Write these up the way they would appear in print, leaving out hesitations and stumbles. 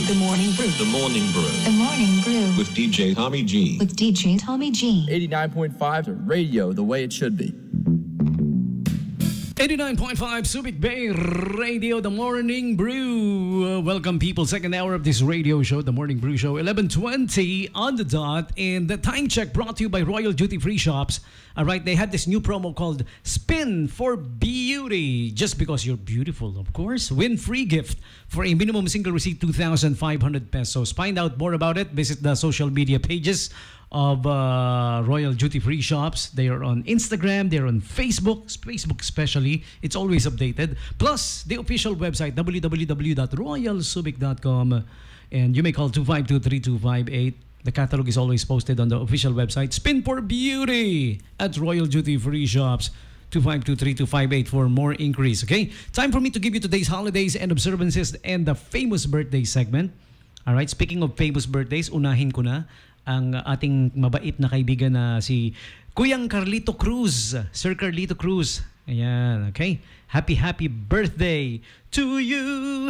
The Morning Brew. The Morning Brew. The Morning Brew. With DJ Tommy G. With DJ Tommy G. 89.5 radio, the way it should be. 89.5 Subic Bay Radio, The Morning Brew. Welcome, people. Second hour of this radio show, The Morning Brew Show. 11:20 on the dot. And the time check brought to you by Royal Duty Free Shops. All right, they had this new promo called Spin for Beauty. Just because you're beautiful, of course. Win free gift for a minimum single receipt, 2,500 pesos. Find out more about it. Visit the social media pages of Royal Duty Free Shops. They are on Instagram, they're on Facebook especially. It's always updated. Plus, the official website, www.royalsubic.com. And you may call 252-3258. The catalog is always posted on the official website. Spin for Beauty at Royal Duty Free Shops. 252-3258 for more inquiries. Okay? Time for me to give you today's holidays and observances and the famous birthday segment. Alright, speaking of famous birthdays, unahin ko na ang ating mabait na kaibigan na si Kuyang Carlito Cruz. Sir Carlito Cruz. Ayan, okay? Happy birthday to you!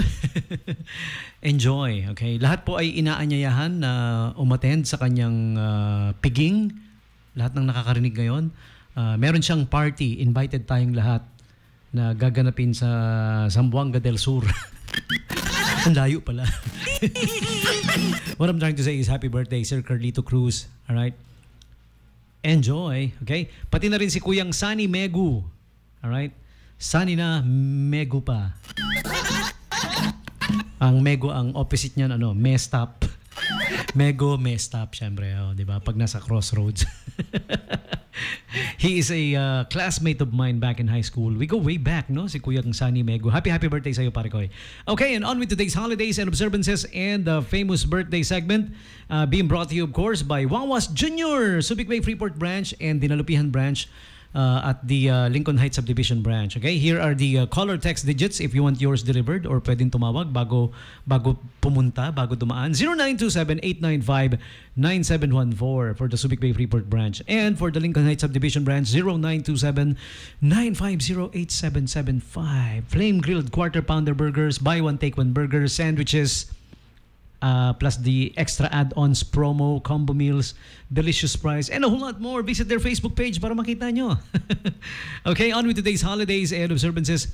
Enjoy, okay? Lahat po ay inaanyayahan na umattend sa kanyang piging. Lahat ng nakakarinig ngayon. Meron siyang party. Invited tayong lahat na gaganapin sa Zamboanga del Sur. Ang layo pala. What I'm trying to say is happy birthday, Sir Carlito Cruz. Alright? Enjoy. Okay? Pati na rin si Kuyang Sunny Megu. Alright? Sunny na, Megu pa. Ang Megu, ang opposite niyan, messed up. Mego, messed up, syempre. Oh, di ba? Pag nasa crossroads. He is a classmate of mine back in high school. We go way back, no? Si Kuyang Sunny Mego. Happy birthday sa'yo, pare ko. Okay, and on with today's holidays and observances and the famous birthday segment being brought to you, of course, by Wawas Jr., Subic Bay Freeport Branch and Dinalupihan Branch at the Lincoln Heights Subdivision Branch. Okay, here are the caller text digits if you want yours delivered or pwedeng tumawag bago pumunta, bago dumaan. 0927-895-9714 for the Subic Bay Freeport Branch. And for the Lincoln Heights Subdivision Branch, 0927-950-8775. Flame grilled quarter pounder burgers, buy one take one burgers, sandwiches, plus the extra add-ons, promo, combo meals, delicious price, and a whole lot more. Visit their Facebook page para makita nyo. Okay, on with today's holidays and observances.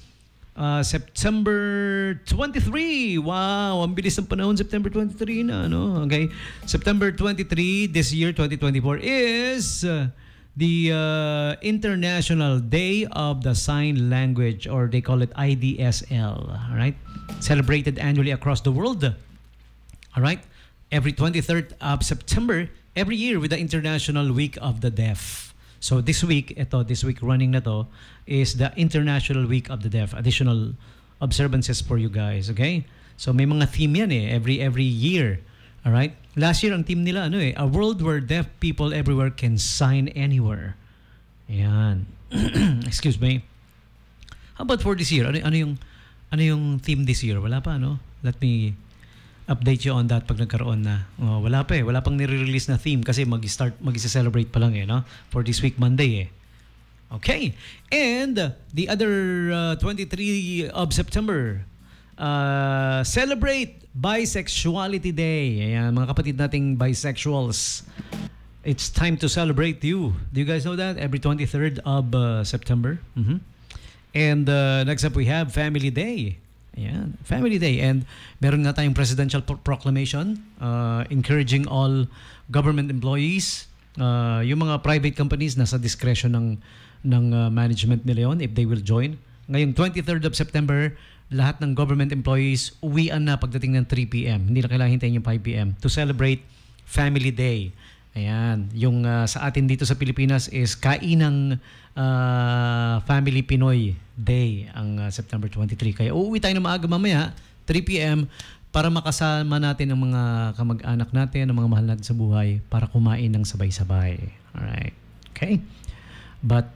September 23. Wow, ang bilis ng panahon. September 23 na, no? Okay. September 23 this year, 2024, is the International Day of the Sign Language, or they call it IDSL. All right? Celebrated annually across the world. All right? Every 23rd of September, every year with the International Week of the Deaf. So this week running na to, is the International Week of the Deaf. Additional observances for you guys, okay? So may mga theme yan every year. All right? Last year ang theme nila a world where deaf people everywhere can sign anywhere. Ayan. Excuse me. How about for this year? Ano yung theme this year? Wala pa, no? Let me update you on that pag nagkaroon na. Wala pa wala pang nire-release na theme kasi mag-celebrate pa lang no? For this week Monday Okay. And the other 23 of September, celebrate Bisexuality Day. Ayan, mga kapatid nating bisexuals. It's time to celebrate you. Do you guys know that? Every 23rd of September. And next up we have Family Day. Ayan, Family Day. And meron nga tayong presidential proclamation encouraging all government employees, yung mga private companies nasa discretion ng management nila yon if they will join. Ngayong 23rd of September, lahat ng government employees uwian na pagdating ng 3 p.m. Hindi na kailangan hintayin yung 5 p.m. to celebrate Family Day. Ayan, yung sa atin dito sa Pilipinas is Kainang Family Pinoy Day ang September 23. Kaya uuwi tayo na maaga mamaya, 3 p.m. para makasama natin ang mga kamag-anak natin, ang mga mahal natin sa buhay para kumain ng sabay-sabay. Alright. Okay? But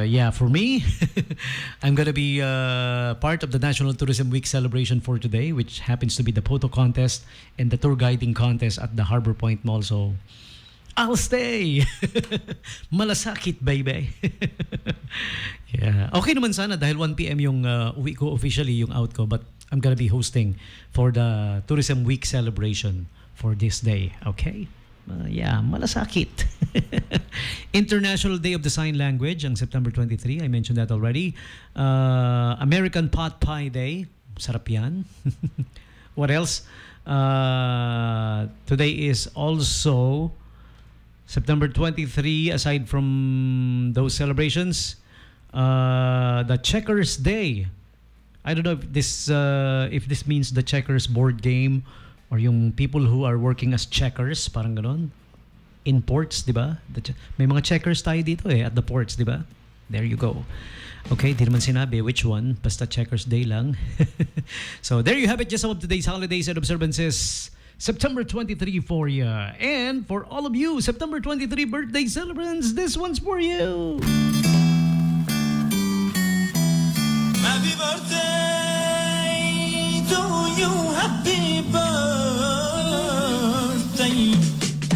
yeah, for me, I'm gonna be part of the National Tourism Week celebration for today, which happens to be the photo contest and the tour guiding contest at the Harbor Point Mall. So, I'll stay. Malasakit, baby. Yeah. Okay naman sana dahil 1 p.m. yung uwi ko officially, yung out ko. But I'm gonna be hosting for the Tourism Week celebration for this day. Okay? Yeah, malasakit. International Day of the Sign Language, ang September 23. I mentioned that already. American Pot Pie Day. Sarap yan. What else? Today is also September 23. Aside from those celebrations, the Checkers Day. I don't know if this means the checkers board game or yung people who are working as checkers, parang ganon. In ports, di ba? May mga checkers tayo dito at the ports, di ba? There you go. Okay, di naman sinabi which one, basta Checkers Day lang. So there you have it, just some of today's holidays and observances. September 23 for you. And for all of you, September 23 birthday celebrants, this one's for you. Happy birthday to you, happy birthday.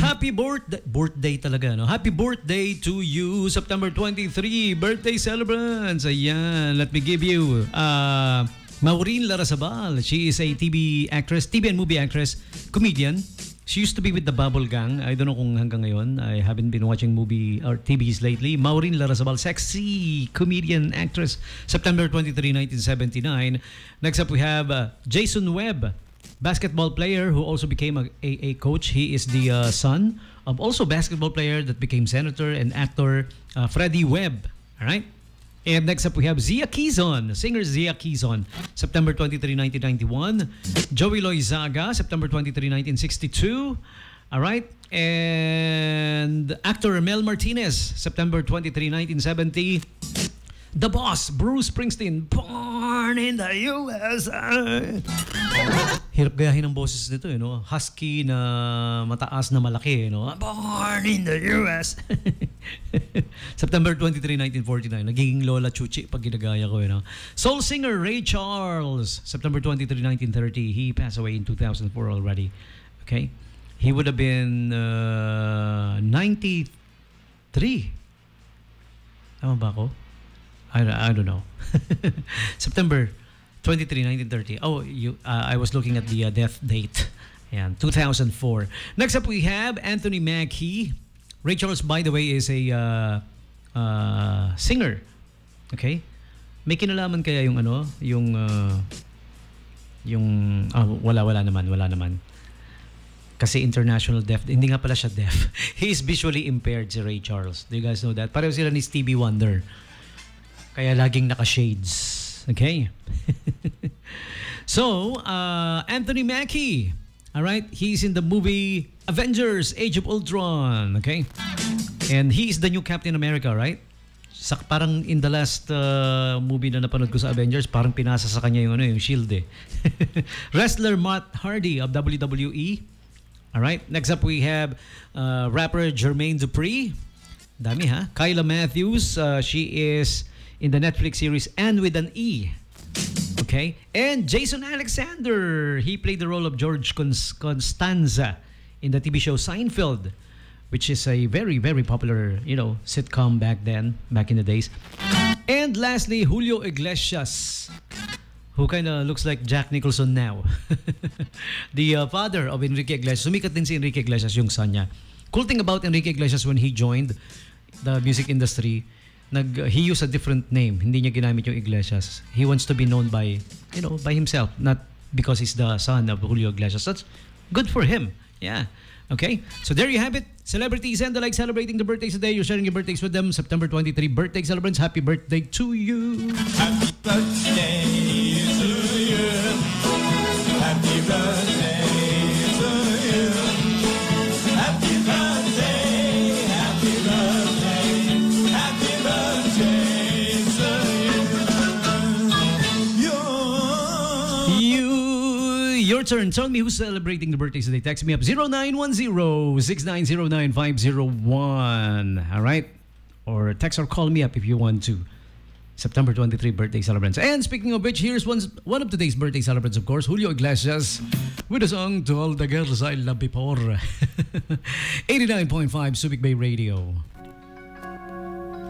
Happy birthday talaga, no? Happy birthday to you, September 23, birthday celebrants. Ayan, let me give you Maureen Larrazabal. She is a TV actress, TV and movie actress, comedian. She used to be with the Bubble Gang. I don't know kung hanggang ngayon. I haven't been watching movie or TVs lately. Maureen Larrazabal, sexy comedian actress. September 23, 1979. Next up, we have Jason Webb, basketball player who also became a coach. He is the son of also basketball player that became senator and actor Freddie Webb. All right? And next up, we have Zia Quizon, singer Zia Quizon, September 23, 1991. Joey Loizaga, September 23, 1962. All right. And actor Mel Martinez, September 23, 1970. The Boss, Bruce Springsteen, born in the USA. Hirap gayahin ang boses nito, husky na mataas na malaki, born in the US. September 23, 1949. Nagiging Lola Chuchi pag ginagaya ko, Soul singer Ray Charles, September 23, 1930. He passed away in 2004 already. Okay? He would have been 93. Tama ba ako? I don't know. September 23, 1930. Oh, I was looking at the death date. Yan, 2004. Next up, we have Anthony Mackie. Ray Charles, by the way, is a singer. Okay? May kinalaman kaya yung wala naman. Kasi international deaf. Hindi nga pala siya deaf. He is visually impaired, si Ray Charles. Do you guys know that? Pareho sila ni Stevie Wonder. Kaya laging naka-shades. Okay? So, Anthony Mackie. All right? He's in the movie Avengers Age of Ultron. Okay? And he is the new Captain America, right? Parang in the last movie na napanood ko sa Avengers, parang pinasa sa kanya yung shield eh. Wrestler Matt Hardy of WWE. All right? Next up, we have rapper Jermaine Dupri. Dami ha? Kyla Matthews. She is in the Netflix series And with an E. Okay? And Jason Alexander. He played the role of George Constanza in the TV show Seinfeld, which is a very, very popular, sitcom back in the days. And lastly, Julio Iglesias, who kind of looks like Jack Nicholson now. The father of Enrique Iglesias. Sumikat din si Enrique Iglesias, yung son niya. Cool thing about Enrique Iglesias when he joined the music industry, he used a different name. Hindi niya ginamit yung Iglesias. He wants to be known by himself, not because he's the son of Julio Iglesias. That's good for him. Yeah. Okay? So there you have it. Celebrities and the like celebrating the birthdays today. You're sharing your birthdays with them. September 23, birthday celebrants. Happy birthday to you. Happy birthday to you. Happy birthday to you. Happy birthday, happy birthday, happy birthday to you. Your turn. Tell me who's celebrating the birthdays today. Text me up 0910-6909-501. All right? Or text or call me up if you want to. September 23 birthday celebrants. And speaking of which, here's one of today's birthday celebrants, of course, Julio Iglesias, with a song To All the Girls I Love Before. 89.5 Subic Bay Radio.